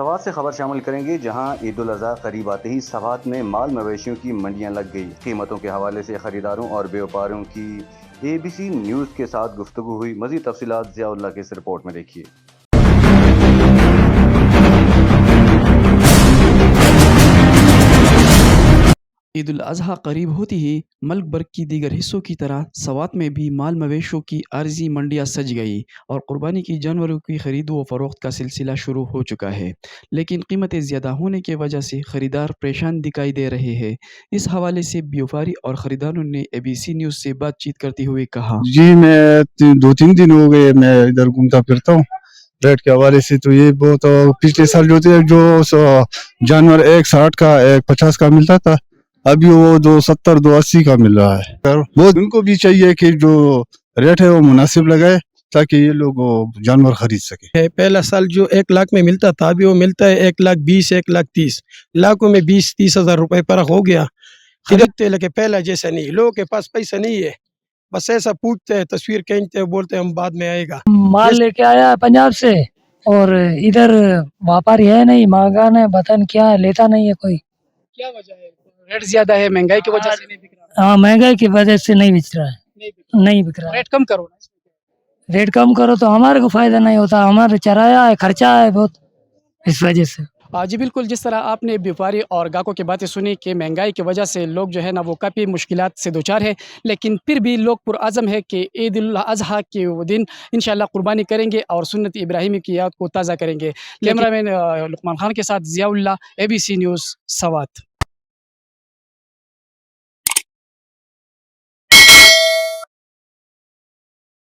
سوات سے خبر شامل کریں گے، جہاں عید الاضحیٰ قریب آتے ہی سوات میں مال مویشیوں کی منڈیاں لگ گئی۔ قیمتوں کے حوالے سے خریداروں اور بیوپاروں کی ABC نیوز کے ساتھ گفتگو ہوئی۔ مزید تفصیلات ضیاء اللہ کے اس رپورٹ میں دیکھیے۔ عید الاضحیٰ قریب ہوتی ہی ملک بھر کی دیگر حصوں کی طرح سوات میں بھی مال مویشوں کی عارضی منڈیاں سج گئی اور قربانی کی جانوروں کی خرید و فروخت کا سلسلہ شروع ہو چکا ہے، لیکن قیمتیں زیادہ ہونے کی وجہ سے خریدار پریشان دکھائی دے رہے ہیں۔ اس حوالے سے بیوپاری اور خریداروں نے ABC نیوز سے بات چیت کرتے ہوئے کہا، جی میں 2-3 دن ہو گئے میں ادھر گھومتا پھرتا ہوں ریٹ کے حوالے سے، تو یہ بہت پچھلے سال جو جانور 160 کا 150 کا ملتا تھا، ابھی وہ 270 280 کا مل رہا ہے۔ وہ ان کو بھی چاہیے کہ جو ریٹ ہے وہ مناسب لگائے تاکہ یہ لوگ جانور خرید سکے۔ پہلا سال جو 1 لاکھ میں ملتا تھا ابھی وہ ملتا ہے 1,20,000 1,30,000 لاکھوں میں 20-30 ہزار روپے فرق ہو گیا۔ خریدتے لیکن پہلا جیسا نہیں، لوگوں کے پاس پیسہ نہیں ہے، بس ایسا پوچھتے ہیں، تصویر کھینچتے ہیں، بولتے ہیں ہم بعد میں آئے گا۔ مال لے کے آیا پنجاب سے اور ادھر واپاری ہے نہیں، مانگا نے بتن کیا لیتا نہیں ہے کوئی۔ کیا وجہ ہے؟ ریٹ زیادہ ہے، مہنگائی کی وجہ سے نہیں بک رہا؟ ہاں مہنگائی کی وجہ سے نہیں بک رہا ہے، نہیں بک رہا ہے۔ ریٹ کم کرو نا۔ ریٹ کم کرو تو ہمارے کو فائدہ نہیں ہوتا، ہمارے چرایا ہے، خرچہ ہے بہت، اس وجہ سے۔ جی بالکل، جس طرح آپ نے بیوپاری اور گاہکوں کی باتیں سنی کہ مہنگائی کی وجہ سے لوگ جو ہے نا وہ کافی مشکلات سے دوچار ہے، لیکن پھر بھی لوگ پرعزم ہے کہ عید الاضحیٰ کے وہ دن انشاءاللہ قربانی کریں گے اور سنت ابراہیمی کی یاد کو تازہ کریں گے۔ کیمرہ مین لقمان خان کے ساتھ ضیاء اللہ، ABC نیوز سوات۔